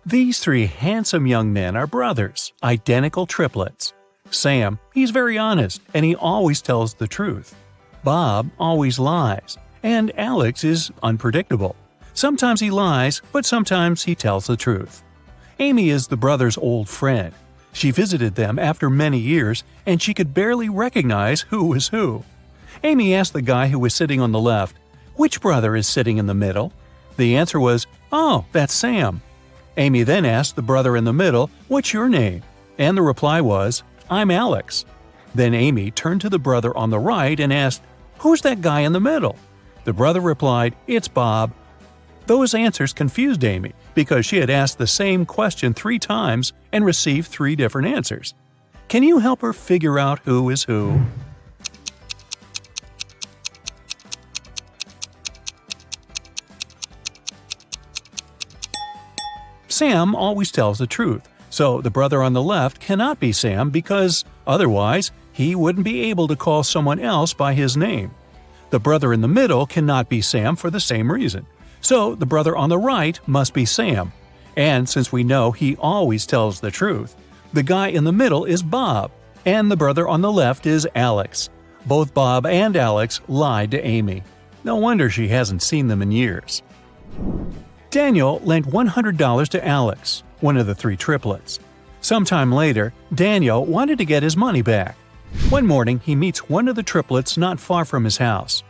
These three handsome young men are brothers, identical triplets. Sam, he's very honest and he always tells the truth. Bob always lies, and Alex is unpredictable. Sometimes he lies, but sometimes he tells the truth. Amy is the brothers' old friend. She visited them after many years, and she could barely recognize who was who. Amy asked the guy who was sitting on the left, "Which brother is sitting in the middle?" The answer was, "Oh, that's Sam." Amy then asked the brother in the middle, "What's your name?" And the reply was, "I'm Alex." Then Amy turned to the brother on the right and asked, "Who's that guy in the middle?" The brother replied, "It's Bob." Those answers confused Amy because she had asked the same question 3 times and received 3 different answers. Can you help her figure out who is who? Sam always tells the truth, so the brother on the left cannot be Sam because otherwise he wouldn't be able to call someone else by his name. The brother in the middle cannot be Sam for the same reason. So the brother on the right must be Sam. And since we know he always tells the truth, the guy in the middle is Bob, and the brother on the left is Alex. Both Bob and Alex lied to Amy. No wonder she hasn't seen them in years. Daniel lent $100 to Alex, one of the 3 triplets. Sometime later, Daniel wanted to get his money back. One morning, he meets one of the triplets not far from his house.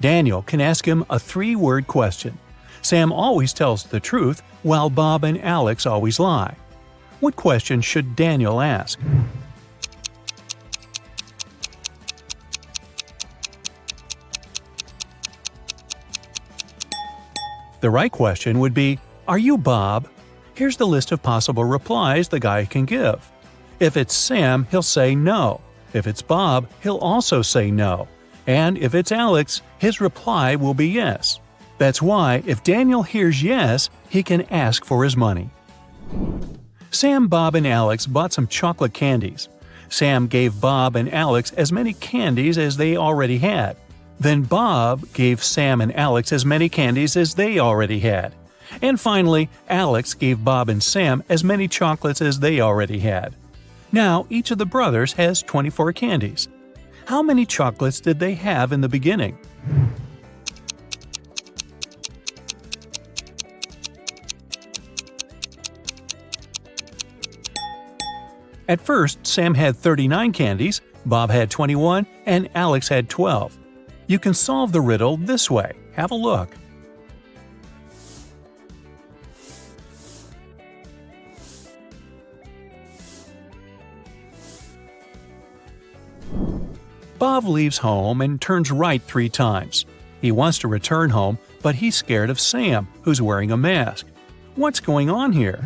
Daniel can ask him a 3-word question. Sam always tells the truth, while Bob and Alex always lie. What question should Daniel ask? The right question would be, "Are you Bob?" Here's the list of possible replies the guy can give. If it's Sam, he'll say no. If it's Bob, he'll also say no. And if it's Alex, his reply will be yes. That's why, if Daniel hears yes, he can ask for his money. Sam, Bob, and Alex bought some chocolate candies. Sam gave Bob and Alex as many candies as they already had. Then Bob gave Sam and Alex as many candies as they already had. And finally, Alex gave Bob and Sam as many chocolates as they already had. Now, each of the brothers has 24 candies. How many chocolates did they have in the beginning? At first, Sam had 39 candies, Bob had 21, and Alex had 12. You can solve the riddle this way. Have a look. Bob leaves home and turns right 3 times. He wants to return home, but he's scared of Sam, who's wearing a mask. What's going on here?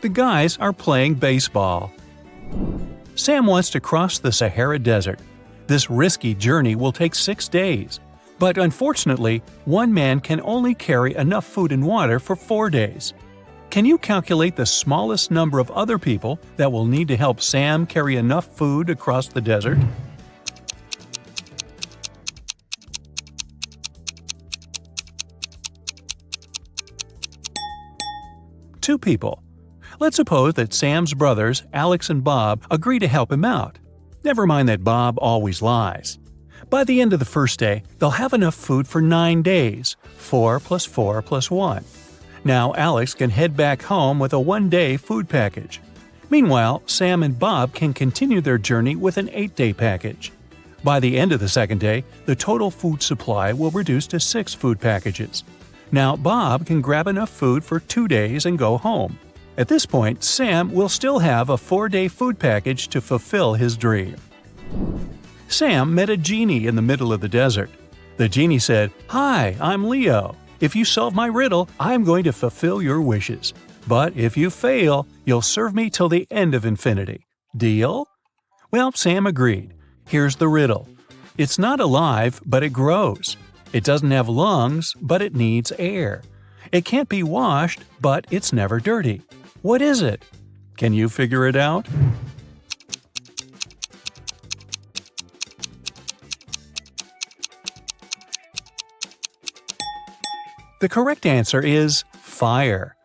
The guys are playing baseball. Sam wants to cross the Sahara Desert. This risky journey will take 6 days. But unfortunately, one man can only carry enough food and water for 4 days. Can you calculate the smallest number of other people that will need to help Sam carry enough food across the desert? Two people. Let's suppose that Sam's brothers, Alex and Bob, agree to help him out. Never mind that Bob always lies. By the end of the first day, they'll have enough food for 9 days, 4 plus 4 plus 1. Now Alex can head back home with a 1-day food package. Meanwhile, Sam and Bob can continue their journey with an 8-day package. By the end of the second day, the total food supply will reduce to 6 food packages. Now Bob can grab enough food for 2 days and go home. At this point, Sam will still have a 4-day food package to fulfill his dream. Sam met a genie in the middle of the desert. The genie said, "Hi, I'm Leo. If you solve my riddle, I'm going to fulfill your wishes. But if you fail, you'll serve me till the end of infinity. Deal?" Well, Sam agreed. Here's the riddle. It's not alive, but it grows. It doesn't have lungs, but it needs air. It can't be washed, but it's never dirty. What is it? Can you figure it out? The correct answer is fire.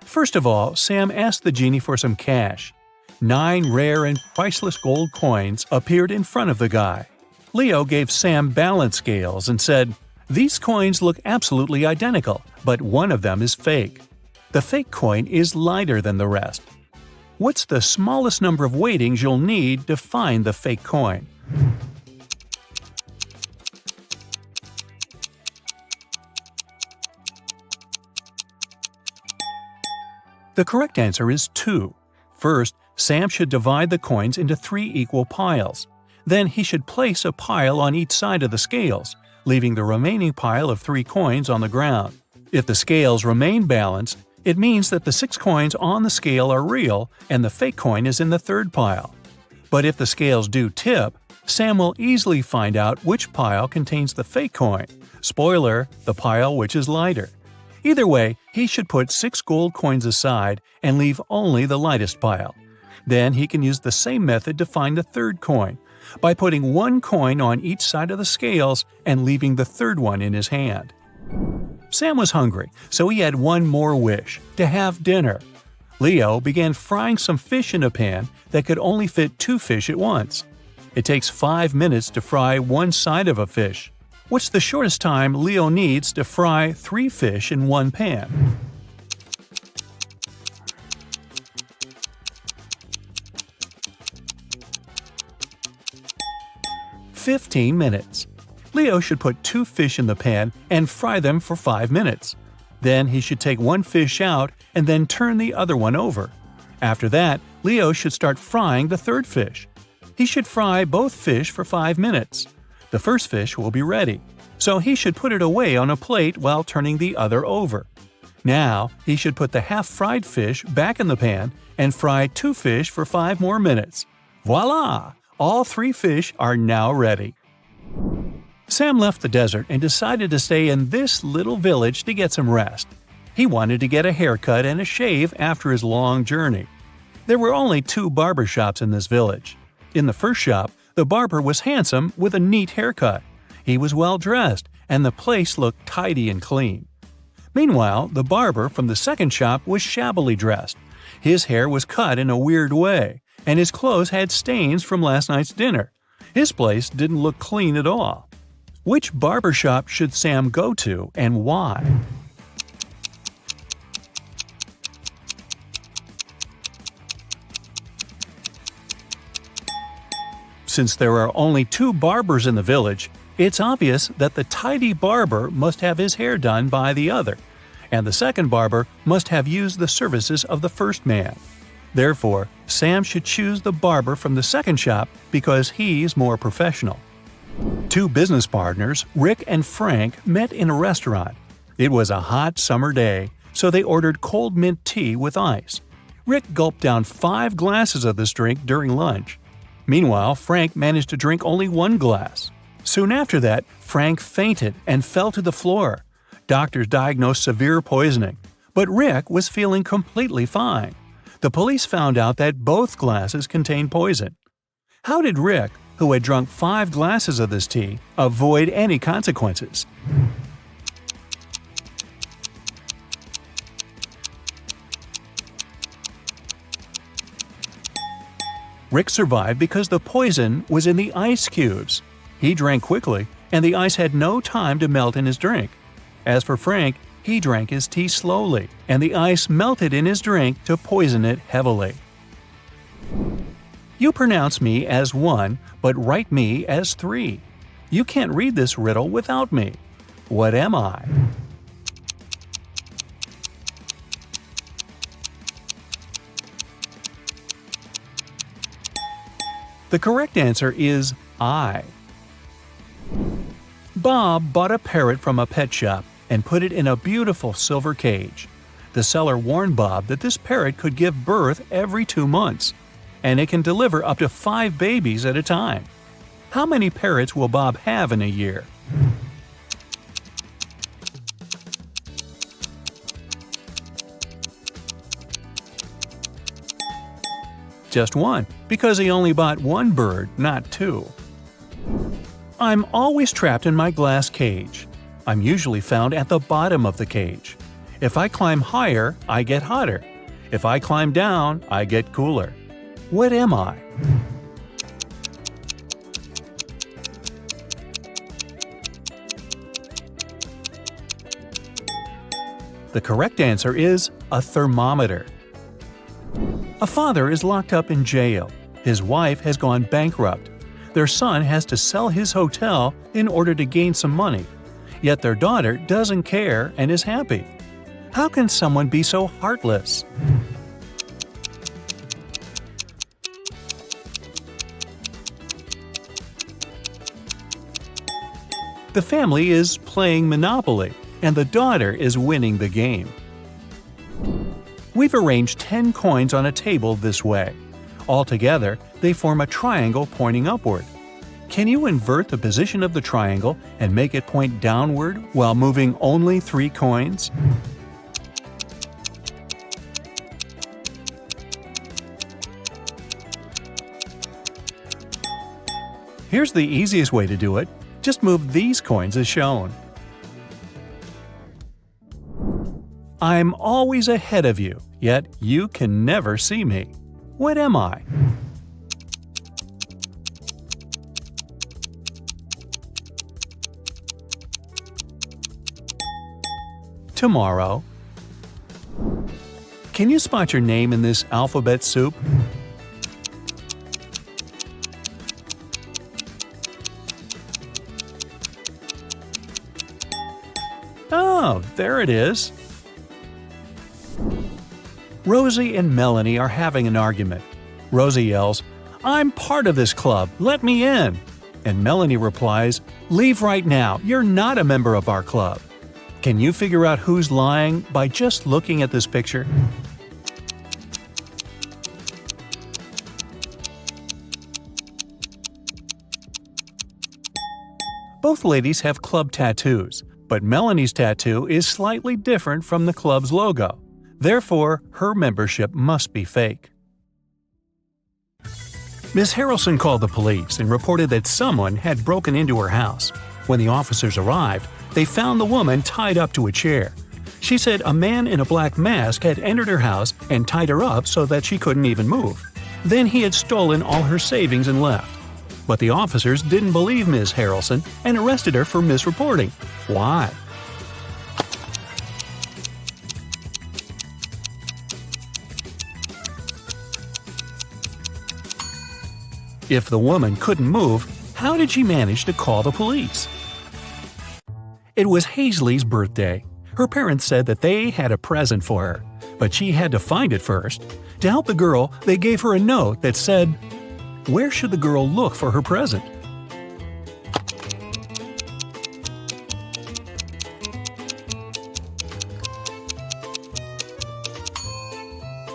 First of all, Sam asked the genie for some cash. 9 rare and priceless gold coins appeared in front of the guy. Leo gave Sam balance scales and said, "These coins look absolutely identical, but one of them is fake. The fake coin is lighter than the rest. What's the smallest number of weightings you'll need to find the fake coin?" The correct answer is 2. First, Sam should divide the coins into 3 equal piles. Then he should place a pile on each side of the scales, leaving the remaining pile of 3 coins on the ground. If the scales remain balanced, it means that the 6 coins on the scale are real and the fake coin is in the third pile. But if the scales do tip, Sam will easily find out which pile contains the fake coin. Spoiler, the pile which is lighter. Either way, he should put 6 gold coins aside and leave only the lightest pile. Then he can use the same method to find the third coin, by putting 1 coin on each side of the scales and leaving the third one in his hand. Sam was hungry, so he had one more wish – to have dinner. Leo began frying some fish in a pan that could only fit 2 fish at once. It takes 5 minutes to fry one side of a fish. What's the shortest time Leo needs to fry 3 fish in one pan? "15 minutes. Leo should put 2 fish in the pan and fry them for 5 minutes. Then he should take 1 fish out and then turn the other one over. After that, Leo should start frying the third fish. He should fry both fish for 5 minutes. The first fish will be ready, so he should put it away on a plate while turning the other over. Now, he should put the half-fried fish back in the pan and fry 2 fish for 5 more minutes. Voila! All 3 fish are now ready." Sam left the desert and decided to stay in this little village to get some rest. He wanted to get a haircut and a shave after his long journey. There were only 2 barber shops in this village. In the first shop, the barber was handsome with a neat haircut. He was well dressed, and the place looked tidy and clean. Meanwhile, the barber from the second shop was shabbily dressed. His hair was cut in a weird way, and his clothes had stains from last night's dinner. His place didn't look clean at all. Which barber shop should Sam go to, and why? Since there are only 2 barbers in the village, it's obvious that the tidy barber must have his hair done by the other, and the second barber must have used the services of the first man. Therefore, Sam should choose the barber from the second shop because he's more professional. 2 business partners, Rick and Frank, met in a restaurant. It was a hot summer day, so they ordered cold mint tea with ice. Rick gulped down 5 glasses of this drink during lunch. Meanwhile, Frank managed to drink only 1 glass. Soon after that, Frank fainted and fell to the floor. Doctors diagnosed severe poisoning, but Rick was feeling completely fine. The police found out that both glasses contained poison. How did Rick, who had drunk 5 glasses of this tea, avoid any consequences? Rick survived because the poison was in the ice cubes. He drank quickly, and the ice had no time to melt in his drink. As for Frank, he drank his tea slowly, and the ice melted in his drink to poison it heavily. You pronounce me as 1, but write me as 3. You can't read this riddle without me. What am I? The correct answer is I. Bob bought a parrot from a pet shop and put it in a beautiful silver cage. The seller warned Bob that this parrot could give birth every 2 months, and it can deliver up to 5 babies at a time. How many parrots will Bob have in a year? Just 1, because he only bought 1 bird, not 2. I'm always trapped in my glass cage. I'm usually found at the bottom of the cage. If I climb higher, I get hotter. If I climb down, I get cooler. What am I? The correct answer is a thermometer. A father is locked up in jail. His wife has gone bankrupt. Their son has to sell his hotel in order to gain some money. Yet their daughter doesn't care and is happy. How can someone be so heartless? The family is playing Monopoly, and the daughter is winning the game. We've arranged 10 coins on a table this way. Altogether, they form a triangle pointing upward. Can you invert the position of the triangle and make it point downward while moving only 3 coins? Here's the easiest way to do it. Just move these coins as shown. I'm always ahead of you, yet you can never see me. What am I? Tomorrow. Can you spot your name in this alphabet soup? Oh, there it is. Rosie and Melanie are having an argument. Rosie yells, "I'm part of this club, let me in!" And Melanie replies, "Leave right now, you're not a member of our club." Can you figure out who's lying by just looking at this picture? Both ladies have club tattoos, but Melanie's tattoo is slightly different from the club's logo. Therefore, her membership must be fake. Miss Harrelson called the police and reported that someone had broken into her house. When the officers arrived, they found the woman tied up to a chair. She said a man in a black mask had entered her house and tied her up so that she couldn't even move. Then he had stolen all her savings and left. But the officers didn't believe Ms. Harrelson and arrested her for misreporting. Why? If the woman couldn't move, how did she manage to call the police? It was Hazley's birthday. Her parents said that they had a present for her, but she had to find it first. To help the girl, they gave her a note that said, "Where should the girl look for her present?"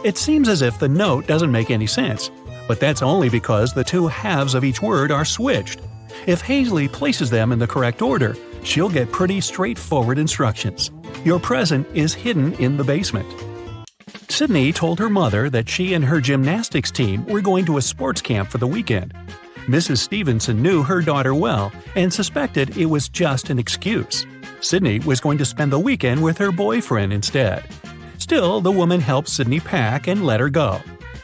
It seems as if the note doesn't make any sense, but that's only because the two halves of each word are switched. If Hazley places them in the correct order, she'll get pretty straightforward instructions. Your present is hidden in the basement. Sydney told her mother that she and her gymnastics team were going to a sports camp for the weekend. Mrs. Stevenson knew her daughter well and suspected it was just an excuse. Sydney was going to spend the weekend with her boyfriend instead. Still, the woman helped Sydney pack and let her go.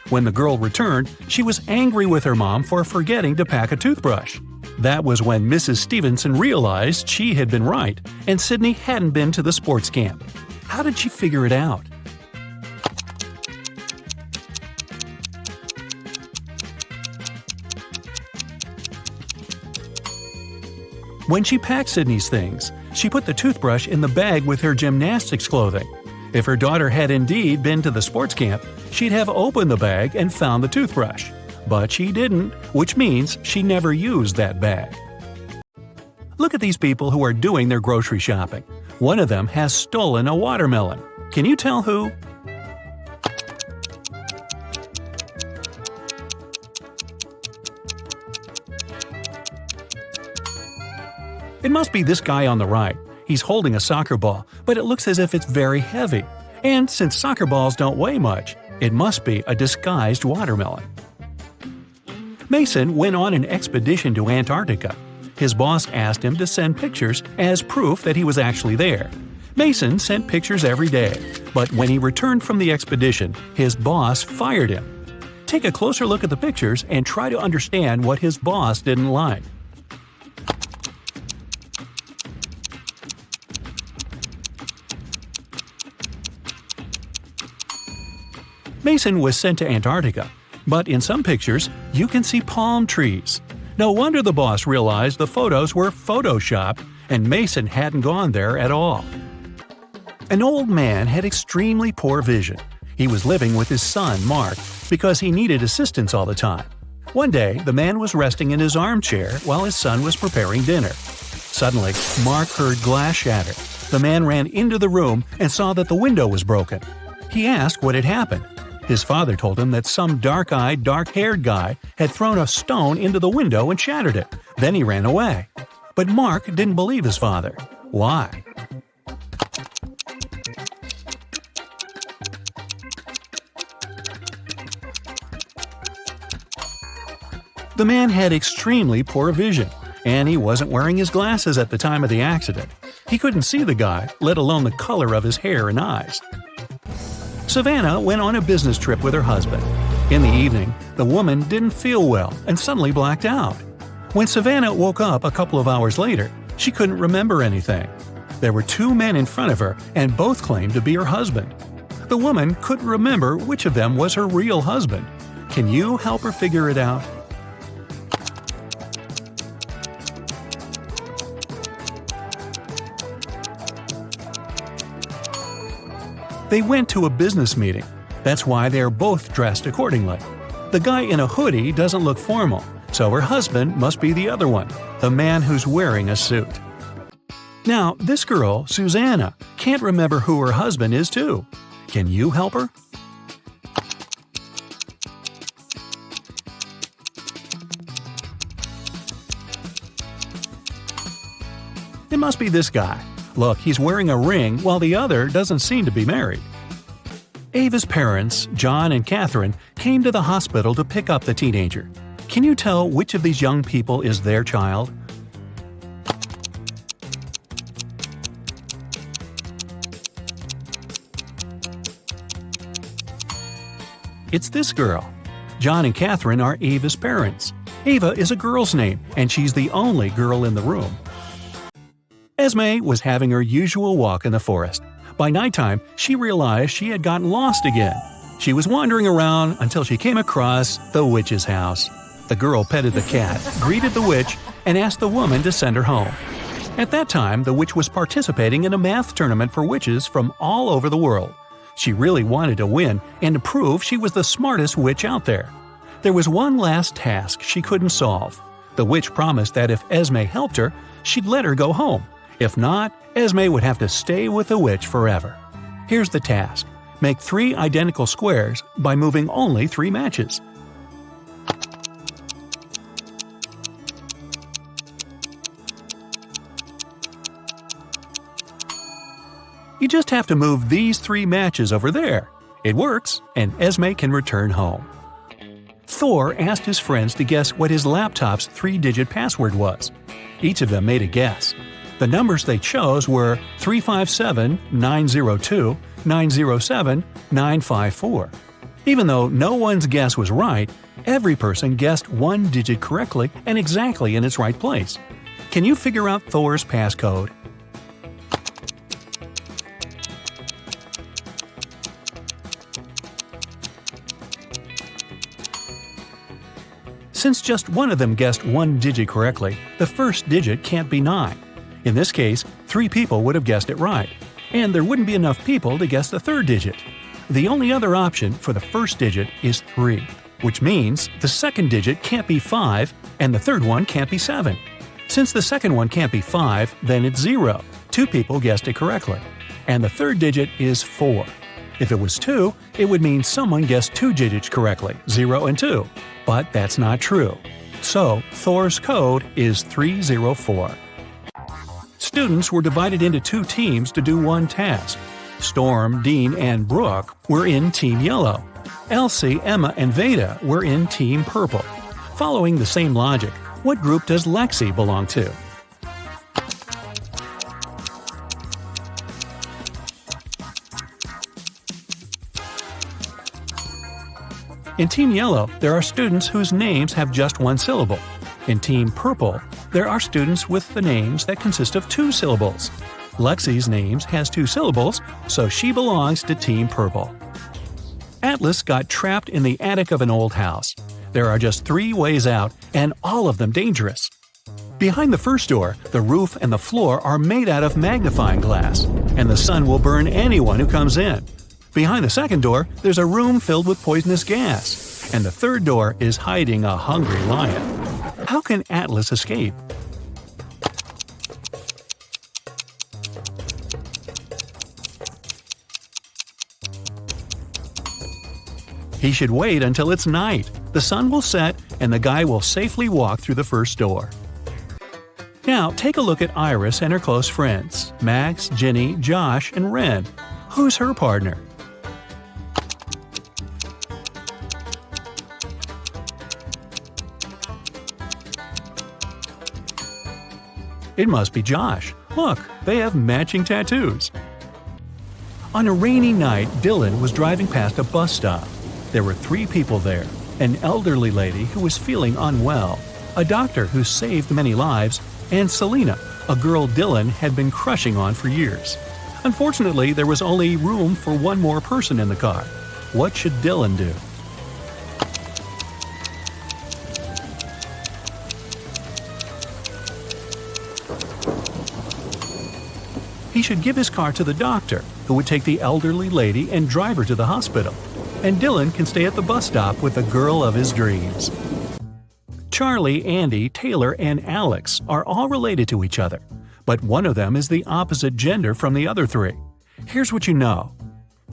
When the girl returned, she was angry with her mom for forgetting to pack a toothbrush. That was when Mrs. Stevenson realized she had been right, and Sydney hadn't been to the sports camp. How did she figure it out? When she packed Sydney's things, she put the toothbrush in the bag with her gymnastics clothing. If her daughter had indeed been to the sports camp, she'd have opened the bag and found the toothbrush. But she didn't, which means she never used that bag. Look at these people who are doing their grocery shopping. One of them has stolen a watermelon. Can you tell who? It must be this guy on the right. He's holding a soccer ball, but it looks as if it's very heavy. And since soccer balls don't weigh much, it must be a disguised watermelon. Mason went on an expedition to Antarctica. His boss asked him to send pictures as proof that he was actually there. Mason sent pictures every day, but when he returned from the expedition, his boss fired him. Take a closer look at the pictures and try to understand what his boss didn't like. Mason was sent to Antarctica, but in some pictures, you can see palm trees. No wonder the boss realized the photos were photoshopped and Mason hadn't gone there at all. An old man had extremely poor vision. He was living with his son, Mark, because he needed assistance all the time. One day, the man was resting in his armchair while his son was preparing dinner. Suddenly, Mark heard glass shatter. The man ran into the room and saw that the window was broken. He asked what had happened. His father told him that some dark-eyed, dark-haired guy had thrown a stone into the window and shattered it. Then he ran away. But Mark didn't believe his father. Why? The man had extremely poor vision, and he wasn't wearing his glasses at the time of the accident. He couldn't see the guy, let alone the color of his hair and eyes. Savannah went on a business trip with her husband. In the evening, the woman didn't feel well and suddenly blacked out. When Savannah woke up a couple of hours later, she couldn't remember anything. There were two men in front of her, and both claimed to be her husband. The woman couldn't remember which of them was her real husband. Can you help her figure it out? They went to a business meeting. That's why they are both dressed accordingly. The guy in a hoodie doesn't look formal, so her husband must be the other one, the man who's wearing a suit. Now, this girl, Susanna, can't remember who her husband is too. Can you help her? It must be this guy. Look, he's wearing a ring while the other doesn't seem to be married. Ava's parents, John and Catherine, came to the hospital to pick up the teenager. Can you tell which of these young people is their child? It's this girl. John and Catherine are Ava's parents. Ava is a girl's name, and she's the only girl in the room. Esme was having her usual walk in the forest. By nighttime, she realized she had gotten lost again. She was wandering around until she came across the witch's house. The girl petted the cat, greeted the witch, and asked the woman to send her home. At that time, the witch was participating in a math tournament for witches from all over the world. She really wanted to win and to prove she was the smartest witch out there. There was one last task she couldn't solve. The witch promised that if Esme helped her, she'd let her go home. If not, Esme would have to stay with the witch forever. Here's the task. Make 3 identical squares by moving only 3 matches. You just have to move these 3 matches over there. It works, and Esme can return home. Thor asked his friends to guess what his laptop's 3-digit password was. Each of them made a guess. The numbers they chose were 357, 902, 907, 954. Even though no one's guess was right, every person guessed one digit correctly and exactly in its right place. Can you figure out Thor's passcode? Since just one of them guessed one digit correctly, the first digit can't be 9. In this case, 3 people would have guessed it right, and there wouldn't be enough people to guess the third digit. The only other option for the first digit is 3, which means the second digit can't be 5 and the third one can't be 7. Since the second one can't be 5, then it's 0. 2 people guessed it correctly. And the third digit is 4. If it was 2, it would mean someone guessed 2 digits correctly, 0 and 2. But that's not true. So, Thor's code is 304. Students were divided into 2 teams to do one task. Storm, Dean, and Brooke were in Team Yellow. Elsie, Emma, and Veda were in Team Purple. Following the same logic, What group does Lexi belong to? In Team Yellow, there are students whose names have just one syllable. In Team Purple, there are students with the names that consist of 2 syllables. Lexi's name has 2 syllables, so she belongs to Team Purple. Atlas got trapped in the attic of an old house. There are just 3 ways out, and all of them dangerous. Behind the first door, the roof and the floor are made out of magnifying glass, and the sun will burn anyone who comes in. Behind the second door, there's a room filled with poisonous gas, and the third door is hiding a hungry lion. How can Atlas escape? He should wait until it's night. The sun will set, and the guy will safely walk through the first door. Now, take a look at Iris and her close friends, Max, Ginny, Josh, and Ren. Who's her partner? It must be Josh. Look, they have matching tattoos. On a rainy night, Dylan was driving past a bus stop. There were 3 people there: an elderly lady who was feeling unwell, a doctor who saved many lives, and Selena, a girl Dylan had been crushing on for years. Unfortunately, there was only room for one more person in the car. What should Dylan do? He should give his car to the doctor, who would take the elderly lady and drive her to the hospital. And Dylan can stay at the bus stop with the girl of his dreams. Charlie, Andy, Taylor, and Alex are all related to each other, but one of them is the opposite gender from the other 3. Here's what you know.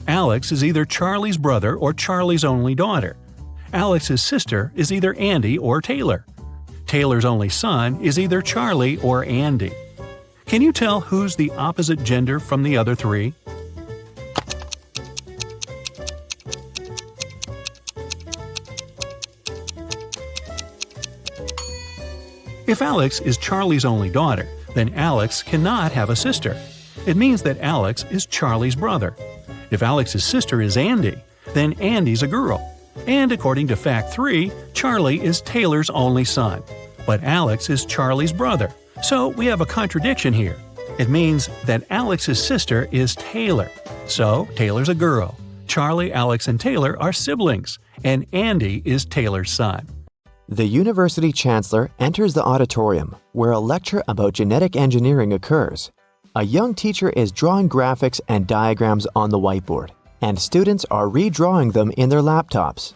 Alex is either Charlie's brother or Charlie's only daughter. Alex's sister is either Andy or Taylor. Taylor's only son is either Charlie or Andy. Can you tell who's the opposite gender from the other 3? If Alex is Charlie's only daughter, then Alex cannot have a sister. It means that Alex is Charlie's brother. If Alex's sister is Andy, then Andy's a girl. And according to fact 3, Charlie is Taylor's only son. But Alex is Charlie's brother. So we have a contradiction here. It means that Alex's sister is Taylor. So Taylor's a girl. Charlie, Alex, and Taylor are siblings. And Andy is Taylor's son. The university chancellor enters the auditorium, where a lecture about genetic engineering occurs. A young teacher is drawing graphics and diagrams on the whiteboard, and students are redrawing them in their laptops.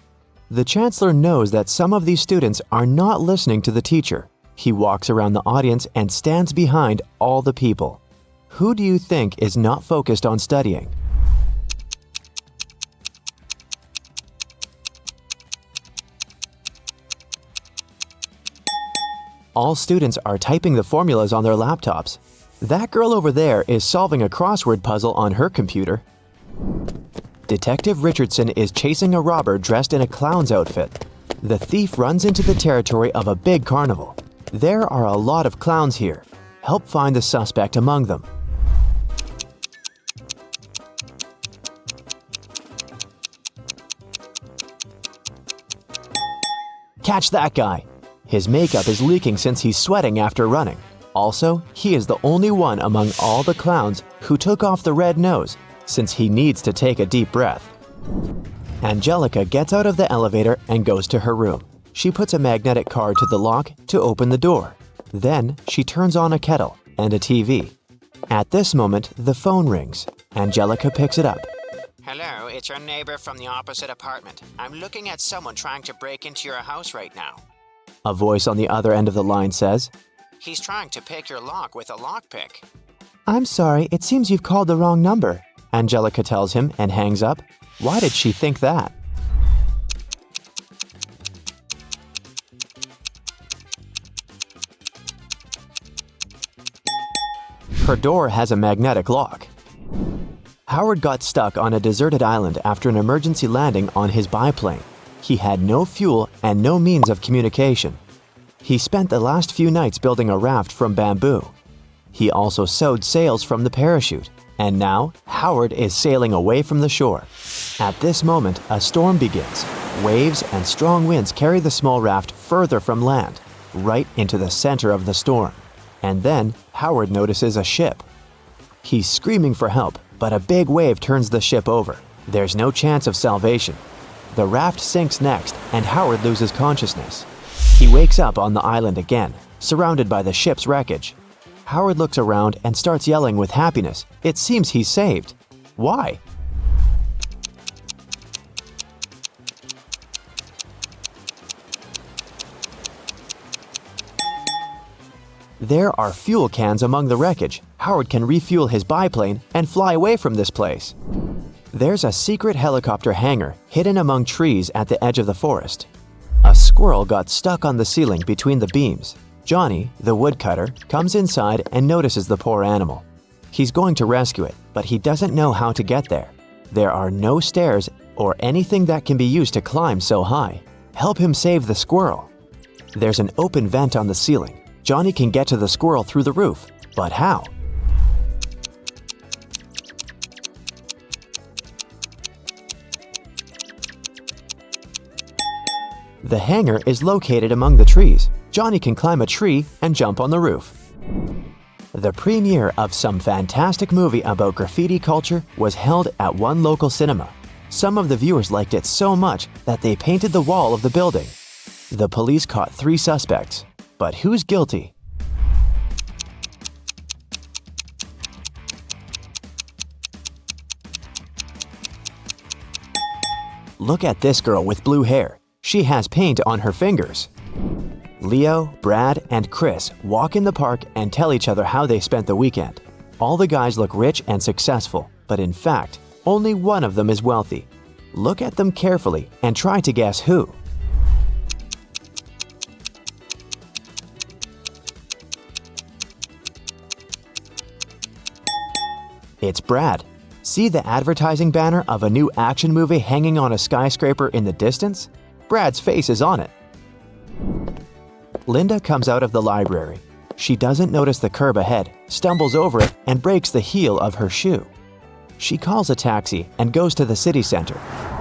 The chancellor knows that some of these students are not listening to the teacher. He walks around the audience and stands behind all the people. Who do you think is not focused on studying? All students are typing the formulas on their laptops. That girl over there is solving a crossword puzzle on her computer. Detective Richardson is chasing a robber dressed in a clown's outfit. The thief runs into the territory of a big carnival. There are a lot of clowns here. Help find the suspect among them. Catch that guy! His makeup is leaking since he's sweating after running. Also, he is the only one among all the clowns who took off the red nose, since he needs to take a deep breath. Angelica gets out of the elevator and goes to her room. She puts a magnetic card to the lock to open the door. Then, she turns on a kettle and a TV. At this moment, the phone rings. Angelica picks it up. Hello, it's your neighbor from the opposite apartment. I'm looking at someone trying to break into your house right now. A voice on the other end of the line says, He's trying to pick your lock with a lockpick. I'm sorry, it seems you've called the wrong number, Angelica tells him and hangs up. Why did she think that? Her door has a magnetic lock. Howard got stuck on a deserted island after an emergency landing on his biplane. He had no fuel and no means of communication. He spent the last few nights building a raft from bamboo. He also sewed sails from the parachute, and now Howard is sailing away from the shore. At this moment, a storm begins. Waves and strong winds carry the small raft further from land, right into the center of the storm. And then Howard notices a ship. He's screaming for help, but a big wave turns the ship over. There's no chance of salvation. The raft sinks next, and Howard loses consciousness. He wakes up on the island again, surrounded by the ship's wreckage. Howard looks around and starts yelling with happiness. It seems he's saved. Why? There are fuel cans among the wreckage. Howard can refuel his biplane and fly away from this place. There's a secret helicopter hangar hidden among trees at the edge of the forest. A squirrel got stuck on the ceiling between the beams. Johnny, the woodcutter, comes inside and notices the poor animal. He's going to rescue it, but he doesn't know how to get there. There are no stairs or anything that can be used to climb so high. Help him save the squirrel. There's an open vent on the ceiling. Johnny can get to the squirrel through the roof, but how? The hangar is located among the trees. Johnny can climb a tree and jump on the roof. The premiere of some fantastic movie about graffiti culture was held at one local cinema. Some of the viewers liked it so much that they painted the wall of the building. The police caught 3 suspects. But who's guilty? Look at this girl with blue hair. She has paint on her fingers. Leo, Brad, and Chris walk in the park and tell each other how they spent the weekend. All the guys look rich and successful, but in fact, only one of them is wealthy. Look at them carefully and try to guess who. It's Brad. See the advertising banner of a new action movie hanging on a skyscraper in the distance? Brad's face is on it. Linda comes out of the library. She doesn't notice the curb ahead, stumbles over it, and breaks the heel of her shoe. She calls a taxi and goes to the city center.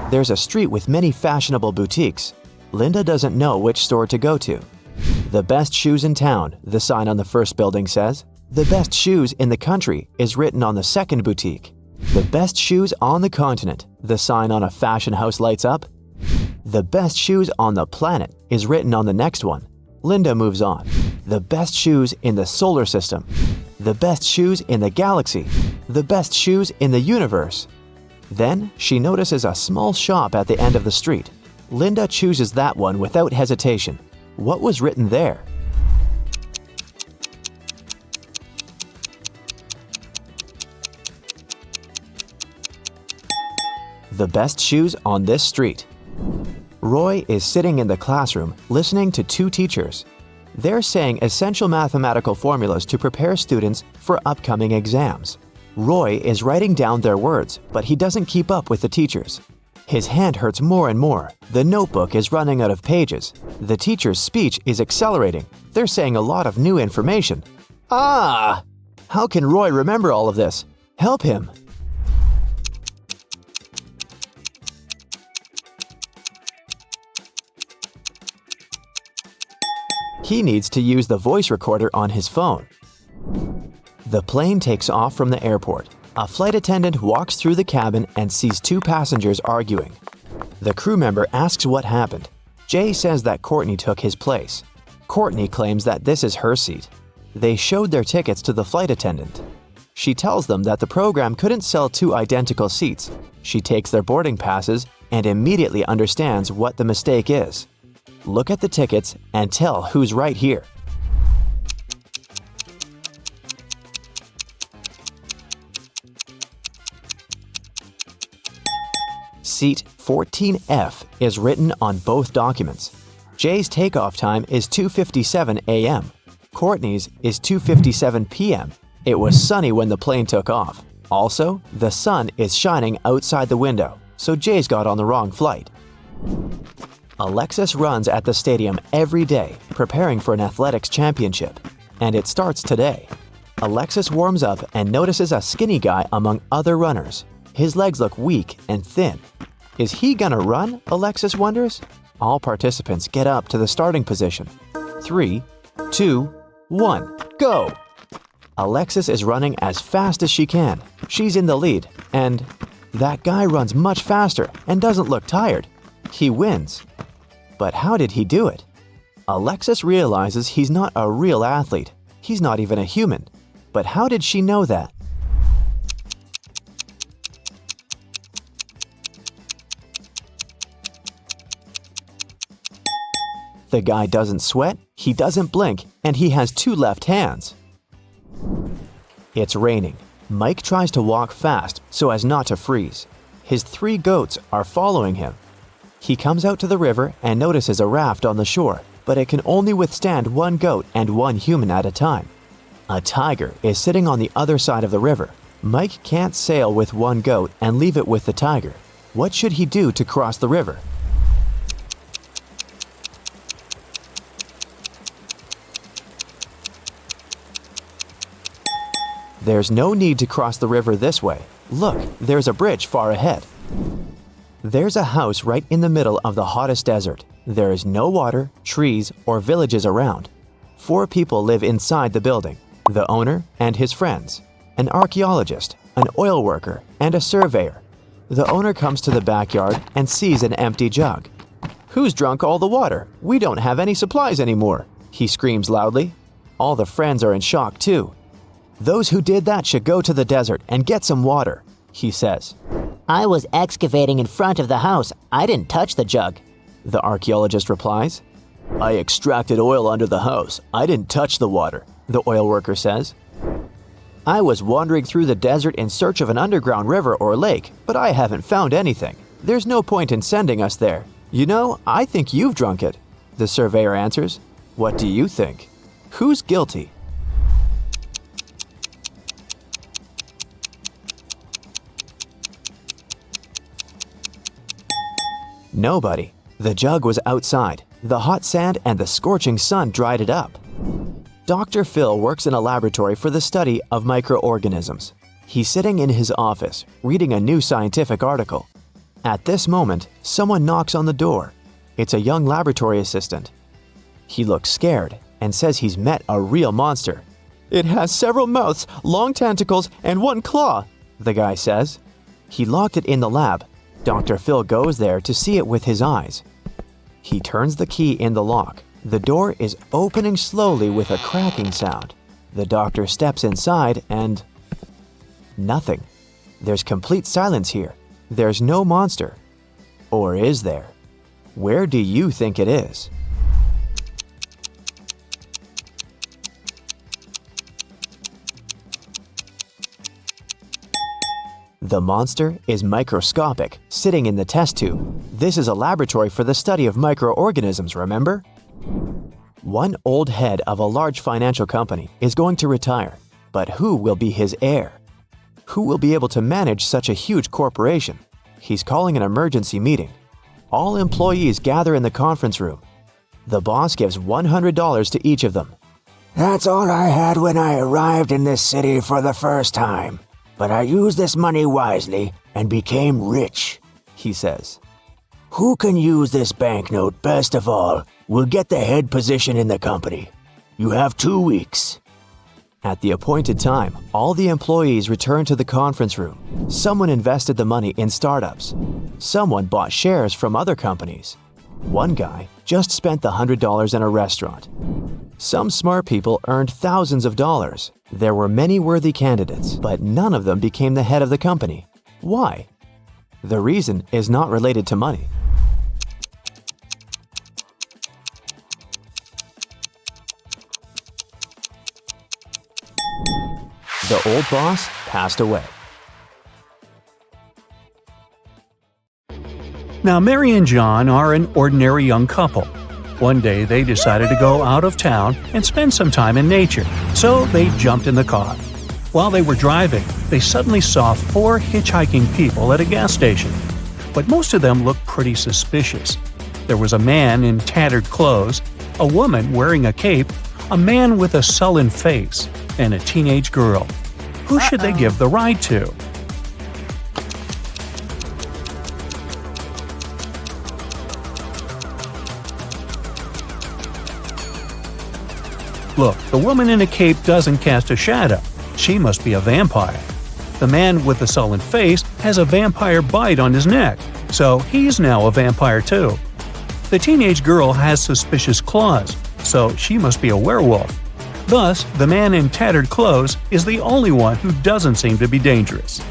There's a street with many fashionable boutiques. Linda doesn't know which store to go to. The best shoes in town, the sign on the first building says. The best shoes in the country is written on the second boutique. The best shoes on the continent, the sign on a fashion house lights up. The best shoes on the planet is written on the next one. Linda moves on. The best shoes in the solar system. The best shoes in the galaxy. The best shoes in the universe. Then she notices a small shop at the end of the street. Linda chooses that one without hesitation. What was written there? The best shoes on this street. Roy is sitting in the classroom listening to 2 teachers. They're saying essential mathematical formulas to prepare students for upcoming exams. Roy is writing down their words, but he doesn't keep up with the teachers. His hand hurts more and more. The notebook is running out of pages. The teacher's speech is accelerating. They're saying a lot of new information. Ah! How can Roy remember all of this? Help him! He needs to use the voice recorder on his phone. The plane takes off from the airport. A flight attendant walks through the cabin and sees 2 passengers arguing. The crew member asks what happened. Jay says that Courtney took his place. Courtney claims that this is her seat. They showed their tickets to the flight attendant. She tells them that the program couldn't sell 2 identical seats. She takes their boarding passes and immediately understands what the mistake is. Look at the tickets and tell who's right here. Seat 14F is written on both documents. Jay's takeoff time is 2:57 a.m. Courtney's is 2:57 p.m. It was sunny when the plane took off. Also, the sun is shining outside the window, so Jay's got on the wrong flight. Alexis runs at the stadium every day, preparing for an athletics championship. And it starts today. Alexis warms up and notices a skinny guy among other runners. His legs look weak and thin. Is he gonna run? Alexis wonders. All participants get up to the starting position. 3, 2, 1, go! Alexis is running as fast as she can. She's in the lead, and that guy runs much faster and doesn't look tired. He wins. But how did he do it? Alexis realizes he's not a real athlete. He's not even a human. But how did she know that? The guy doesn't sweat, he doesn't blink, and he has 2 left hands. It's raining. Mike tries to walk fast so as not to freeze. His 3 goats are following him. He comes out to the river and notices a raft on the shore, but it can only withstand 1 goat and 1 human at a time. A tiger is sitting on the other side of the river. Mike can't sail with 1 goat and leave it with the tiger. What should he do to cross the river? There's no need to cross the river this way. Look, there's a bridge far ahead. There's a house right in the middle of the hottest desert. There is no water, trees, or villages around. 4 people live inside the building: the owner and his friends, an archaeologist, an oil worker, and a surveyor. The owner comes to the backyard and sees an empty jug. "Who's drunk all the water? We don't have any supplies anymore," he screams loudly. All the friends are in shock too. "Those who did that should go to the desert and get some water," he says. "I was excavating in front of the house. I didn't touch the jug," the archaeologist replies. "I extracted oil under the house. I didn't touch the water," the oil worker says. "I was wandering through the desert in search of an underground river or lake, but I haven't found anything. There's no point in sending us there. You know, I think you've drunk it," the surveyor answers. "What do you think? Who's guilty?" Nobody. The jug was outside. The hot sand and the scorching sun dried it up. Dr. Phil works in a laboratory for the study of microorganisms. He's sitting in his office, reading a new scientific article. At this moment, someone knocks on the door. It's a young laboratory assistant. He looks scared and says he's met a real monster. "It has several mouths, long tentacles, and 1 claw," the guy says. He locked it in the lab. Dr. Phil goes there to see it with his eyes. He turns the key in the lock. The door is opening slowly with a cracking sound. The doctor steps inside and... nothing. There's complete silence here. There's no monster. Or is there? Where do you think it is? The monster is microscopic, sitting in the test tube. This is a laboratory for the study of microorganisms, remember? One old head of a large financial company is going to retire, but who will be his heir? Who will be able to manage such a huge corporation? He's calling an emergency meeting. All employees gather in the conference room. The boss gives $100 to each of them. "That's all I had when I arrived in this city for the first time. But I used this money wisely and became rich," he says. "Who can use this banknote best of all will get the head position in the company. You have 2 weeks." At the appointed time, all the employees return to the conference room. Someone invested the money in startups. Someone bought shares from other companies. One guy just spent the $100 in a restaurant. Some smart people earned thousands of dollars. There were many worthy candidates, but none of them became the head of the company. Why? The reason is not related to money. The old boss passed away. Now, Mary and John are an ordinary young couple. One day they decided to go out of town and spend some time in nature, so they jumped in the car. While they were driving, they suddenly saw 4 hitchhiking people at a gas station. But most of them looked pretty suspicious. There was a man in tattered clothes, a woman wearing a cape, a man with a sullen face, and a teenage girl. Who should they give the ride to? Look, the woman in a cape doesn't cast a shadow. She must be a vampire. The man with the sullen face has a vampire bite on his neck, so he's now a vampire too. The teenage girl has suspicious claws, so she must be a werewolf. Thus, the man in tattered clothes is the only one who doesn't seem to be dangerous.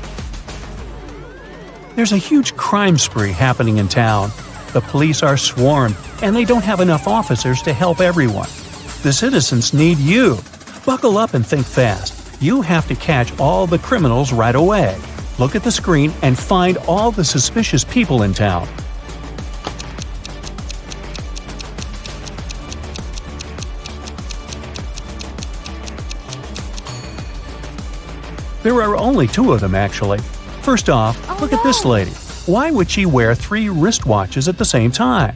There's a huge crime spree happening in town. The police are swarmed, and they don't have enough officers to help everyone. The citizens need you. Buckle up and think fast. You have to catch all the criminals right away. Look at the screen and find all the suspicious people in town. There are only two of them, actually. First off, look at this lady. Why would she wear 3 wristwatches at the same time?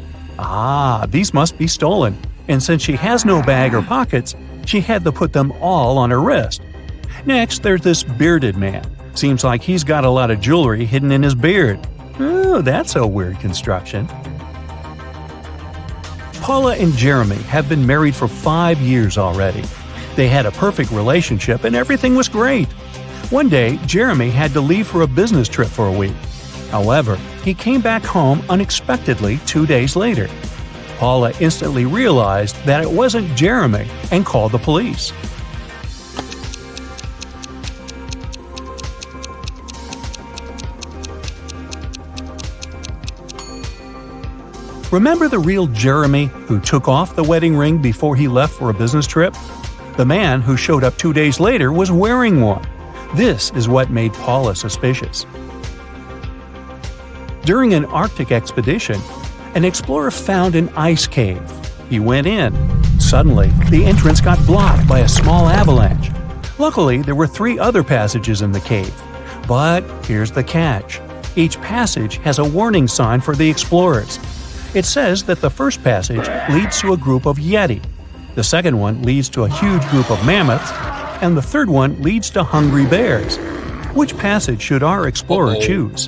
These must be stolen. And since she has no bag or pockets, she had to put them all on her wrist. Next, there's this bearded man. Seems like he's got a lot of jewelry hidden in his beard. Oh, that's a weird construction. Paula and Jeremy have been married for 5 years already. They had a perfect relationship and everything was great. One day, Jeremy had to leave for a business trip for a week. However, he came back home unexpectedly 2 days later. Paula instantly realized that it wasn't Jeremy and called the police. Remember the real Jeremy who took off the wedding ring before he left for a business trip? The man who showed up 2 days later was wearing one. This is what made Paula suspicious. During an Arctic expedition, an explorer found an ice cave. He went in. Suddenly, the entrance got blocked by a small avalanche. Luckily, there were 3 other passages in the cave. But here's the catch. Each passage has a warning sign for the explorers. It says that the first passage leads to a group of Yeti, the second one leads to a huge group of mammoths, and the third one leads to hungry bears. Which passage should our explorer choose?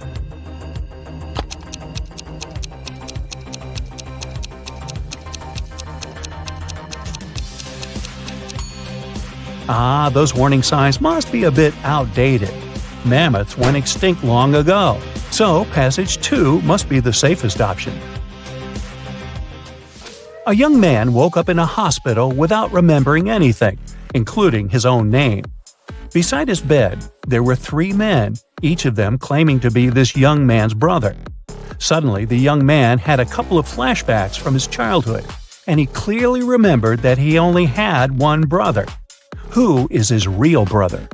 Those warning signs must be a bit outdated. Mammoths went extinct long ago, so passage 2 must be the safest option. A young man woke up in a hospital without remembering anything, including his own name. Beside his bed, there were 3 men, each of them claiming to be this young man's brother. Suddenly, the young man had a couple of flashbacks from his childhood, and he clearly remembered that he only had one brother. Who is his real brother?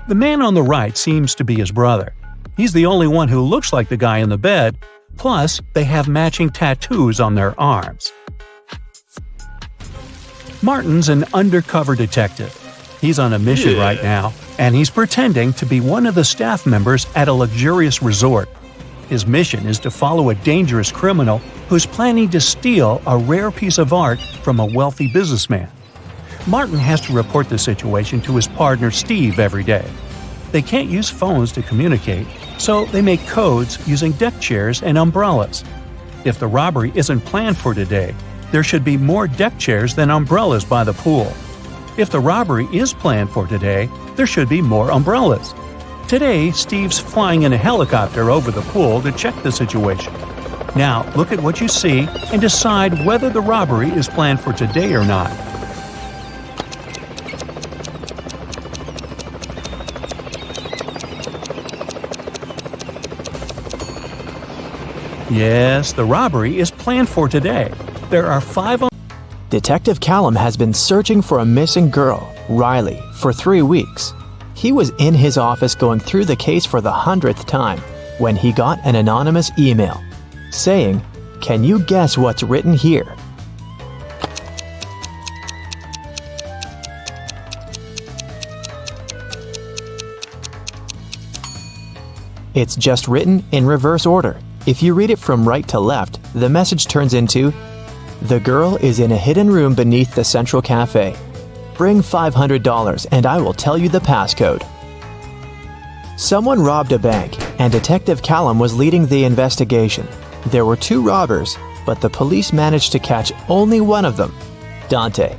The man on the right seems to be his brother. He's the only one who looks like the guy in the bed, plus they have matching tattoos on their arms. Martin's an undercover detective. He's on a mission right now, and he's pretending to be one of the staff members at a luxurious resort. His mission is to follow a dangerous criminal who's planning to steal a rare piece of art from a wealthy businessman. Martin has to report the situation to his partner Steve every day. They can't use phones to communicate, so they make codes using deck chairs and umbrellas. If the robbery isn't planned for today, there should be more deck chairs than umbrellas by the pool. If the robbery is planned for today, there should be more umbrellas. Today, Steve's flying in a helicopter over the pool to check the situation. Now, look at what you see and decide whether the robbery is planned for today or not. Yes, the robbery is planned for today. There are 5. Detective Callum has been searching for a missing girl, Riley, for 3 weeks. He was in his office going through the case for the 100th time when he got an anonymous email saying, "Can you guess what's written here?" 'Cause It's just written in reverse order. If you read it from right to left, the message turns into, "The girl is in a hidden room beneath the Central Cafe. Bring $500 and I will tell you the passcode." Someone robbed a bank, and Detective Callum was leading the investigation. There were 2 robbers, but the police managed to catch only one of them, Dante.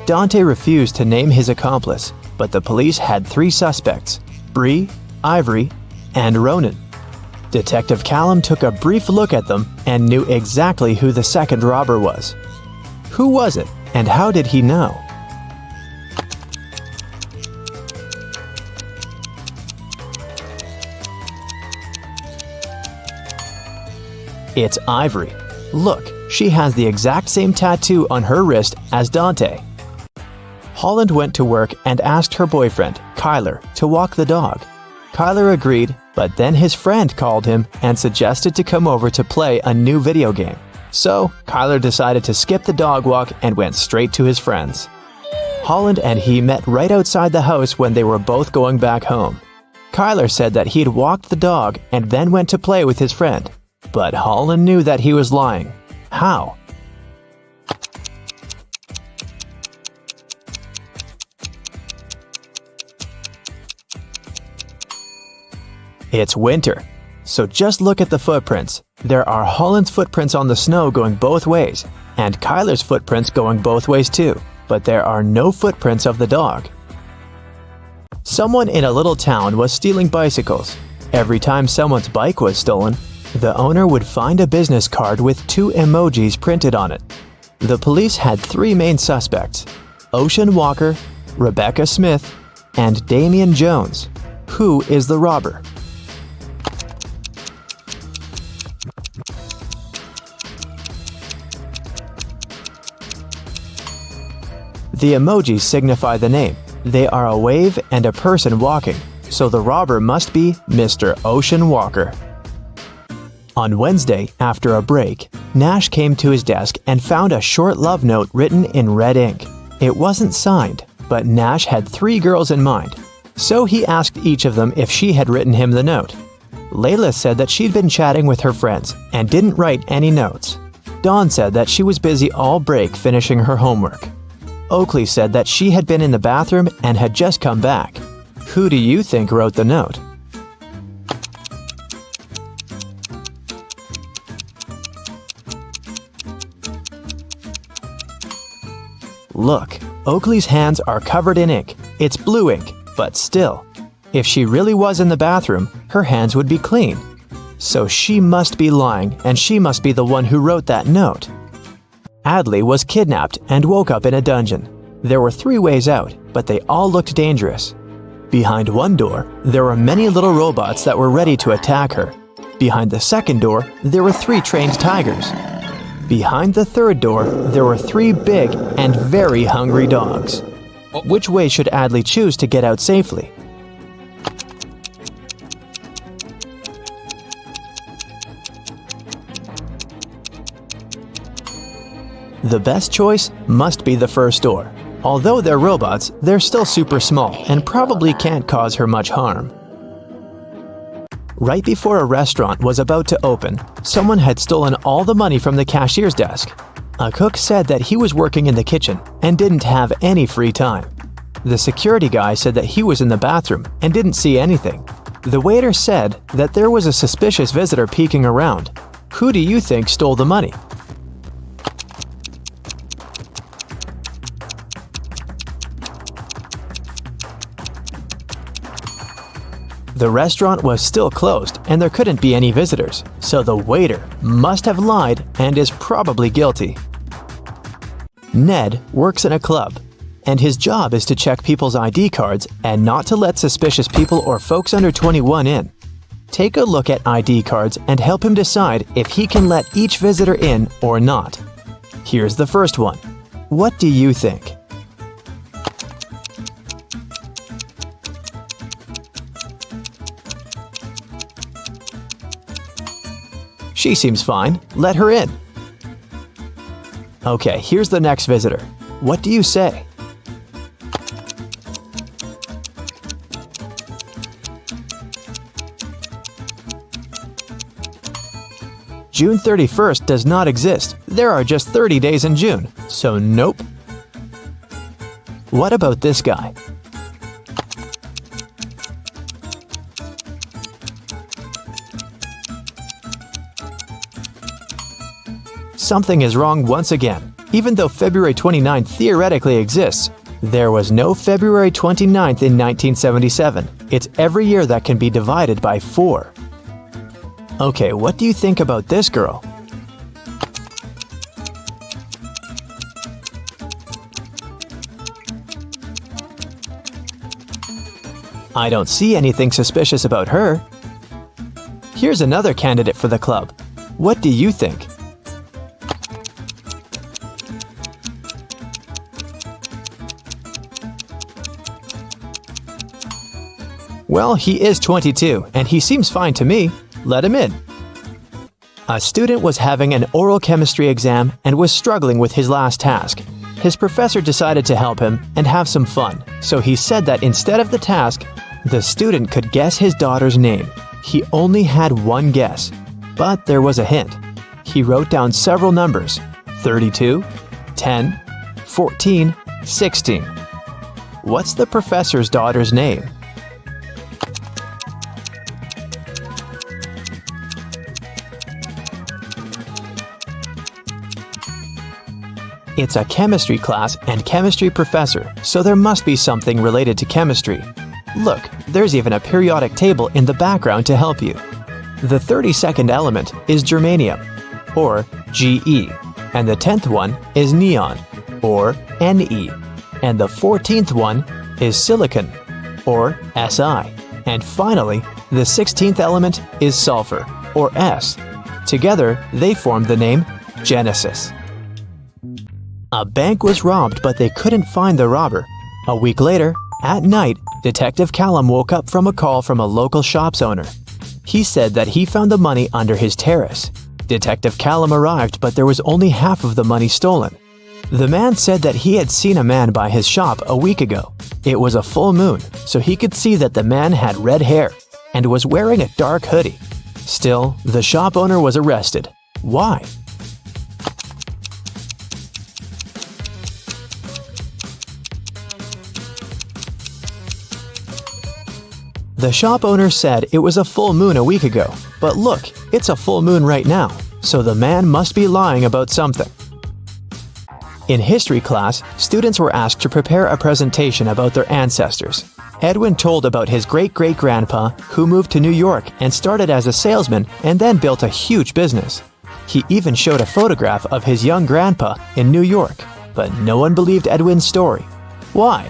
Dante refused to name his accomplice, but the police had 3 suspects, Bree, Ivory, and Ronan. Detective Callum took a brief look at them and knew exactly who the second robber was. Who was it, and how did he know? It's Ivory. Look, she has the exact same tattoo on her wrist as Dante. Holland went to work and asked her boyfriend, Kyler, to walk the dog. Kyler agreed, but then his friend called him and suggested to come over to play a new video game. So, Kyler decided to skip the dog walk and went straight to his friends. Holland and he met right outside the house when they were both going back home. Kyler said that he'd walked the dog and then went to play with his friend. But Holland knew that he was lying. How? It's winter, so just look at the footprints. There are Holland's footprints on the snow going both ways, and Kyler's footprints going both ways too, but there are no footprints of the dog. Someone in a little town was stealing bicycles. Every time someone's bike was stolen, the owner would find a business card with 2 emojis printed on it. The police had 3 main suspects, Ocean Walker, Rebecca Smith, and Damian Jones. Who is the robber? The emojis signify the name. They are a wave and a person walking, so the robber must be Mr. Ocean Walker. On Wednesday, after a break, Nash came to his desk and found a short love note written in red ink. It wasn't signed, but Nash had 3 girls in mind, so he asked each of them if she had written him the note. Layla said that she'd been chatting with her friends and didn't write any notes. Dawn said that she was busy all break finishing her homework. Oakley said that she had been in the bathroom and had just come back. Who do you think wrote the note? Look, Oakley's hands are covered in ink. It's blue ink, but still. If she really was in the bathroom, her hands would be clean. So she must be lying, and she must be the one who wrote that note. Adley was kidnapped and woke up in a dungeon. There were 3 ways out, but they all looked dangerous. Behind one door, there were many little robots that were ready to attack her. Behind the second door, there were 3 trained tigers. Behind the third door, there were 3 big and very hungry dogs. Which way should Adley choose to get out safely? The best choice must be the first door. Although they're robots, they're still super small and probably can't cause her much harm. Right before a restaurant was about to open, someone had stolen all the money from the cashier's desk. A cook said that he was working in the kitchen and didn't have any free time. The security guy said that he was in the bathroom and didn't see anything. The waiter said that there was a suspicious visitor peeking around. Who do you think stole the money? The restaurant was still closed and there couldn't be any visitors, so the waiter must have lied and is probably guilty. Ned works in a club, and his job is to check people's ID cards and not to let suspicious people or folks under 21 in. Take a look at ID cards and help him decide if he can let each visitor in or not. Here's the first one. What do you think? She seems fine. Let her in. Okay, here's the next visitor. What do you say? June 31st does not exist. There are just 30 days in June, so nope. What about this guy? Something is wrong once again. Even though February 29th theoretically exists, there was no February 29th in 1977. It's every year that can be divided by 4. Okay, what do you think about this girl? I don't see anything suspicious about her. Here's another candidate for the club. What do you think? Well, he is 22, and he seems fine to me. Let him in. A student was having an oral chemistry exam and was struggling with his last task. His professor decided to help him and have some fun, so he said that instead of the task, the student could guess his daughter's name. He only had one guess, but there was a hint. He wrote down several numbers: 32, 10, 14, 16. What's the professor's daughter's name? It's a chemistry class and chemistry professor, so there must be something related to chemistry. Look, there's even a periodic table in the background to help you. The 32nd element is germanium, or Ge, and the 10th one is neon, or Ne, and the 14th one is silicon, or Si, and finally, the 16th element is sulfur, or S. Together, they form the name Genesis. A bank was robbed, but they couldn't find the robber. A week later, at night, Detective Callum woke up from a call from a local shop's owner. He said that he found the money under his terrace. Detective Callum arrived, but there was only half of the money stolen. The man said that he had seen a man by his shop a week ago. It was a full moon, so he could see that the man had red hair and was wearing a dark hoodie. Still, the shop owner was arrested. Why? The shop owner said it was a full moon a week ago, but look, it's a full moon right now, so the man must be lying about something. In history class, students were asked to prepare a presentation about their ancestors. Edwin told about his great-great-grandpa who moved to New York and started as a salesman and then built a huge business. He even showed a photograph of his young grandpa in New York, but no one believed Edwin's story. Why?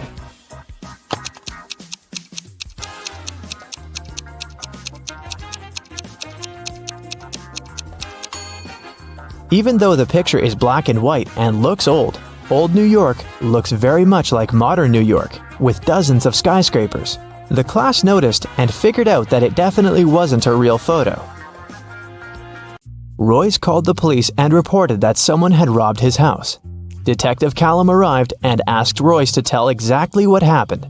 Even though the picture is black and white and looks old, old New York looks very much like modern New York, with dozens of skyscrapers. The class noticed and figured out that it definitely wasn't a real photo. Royce called the police and reported that someone had robbed his house. Detective Callum arrived and asked Royce to tell exactly what happened.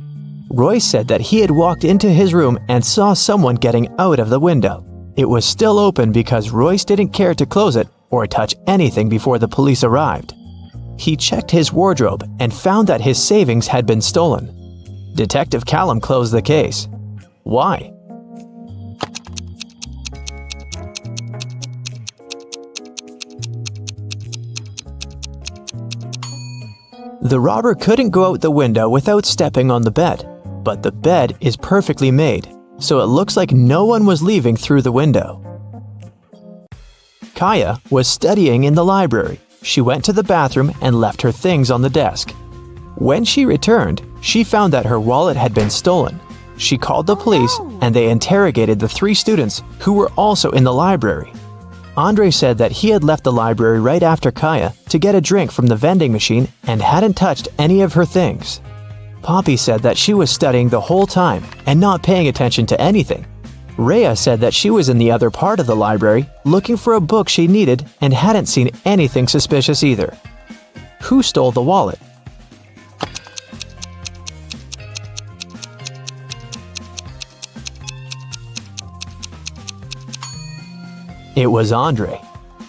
Royce said that he had walked into his room and saw someone getting out of the window. It was still open because Royce didn't care to close it or touch anything before the police arrived. He checked his wardrobe and found that his savings had been stolen. Detective Callum closed the case. Why? The robber couldn't go out the window without stepping on the bed, but the bed is perfectly made, so it looks like no one was leaving through the window. Kaya was studying in the library. She went to the bathroom and left her things on the desk. When she returned, she found that her wallet had been stolen. She called the police and they interrogated the 3 students who were also in the library. Andre said that he had left the library right after Kaya to get a drink from the vending machine and hadn't touched any of her things. Poppy said that she was studying the whole time and not paying attention to anything. Rhea said that she was in the other part of the library looking for a book she needed and hadn't seen anything suspicious either. Who stole the wallet? It was Andre.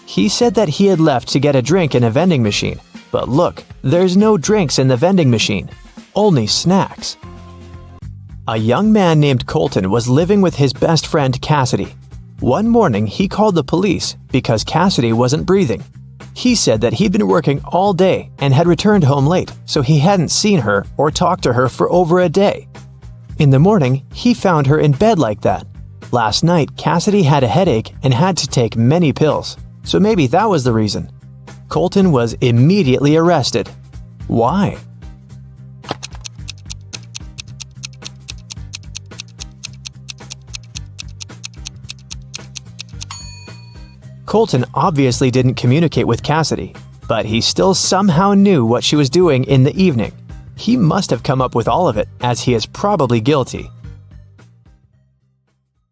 He said that he had left to get a drink in a vending machine, but look, there's no drinks in the vending machine, only snacks. A young man named Colton was living with his best friend Cassidy. One morning, he called the police because Cassidy wasn't breathing. He said that he'd been working all day and had returned home late, so he hadn't seen her or talked to her for over a day. In the morning, he found her in bed like that. Last night, Cassidy had a headache and had to take many pills, so maybe that was the reason. Colton was immediately arrested. Why? Colton obviously didn't communicate with Cassidy, but he still somehow knew what she was doing in the evening. He must have come up with all of it, as he is probably guilty.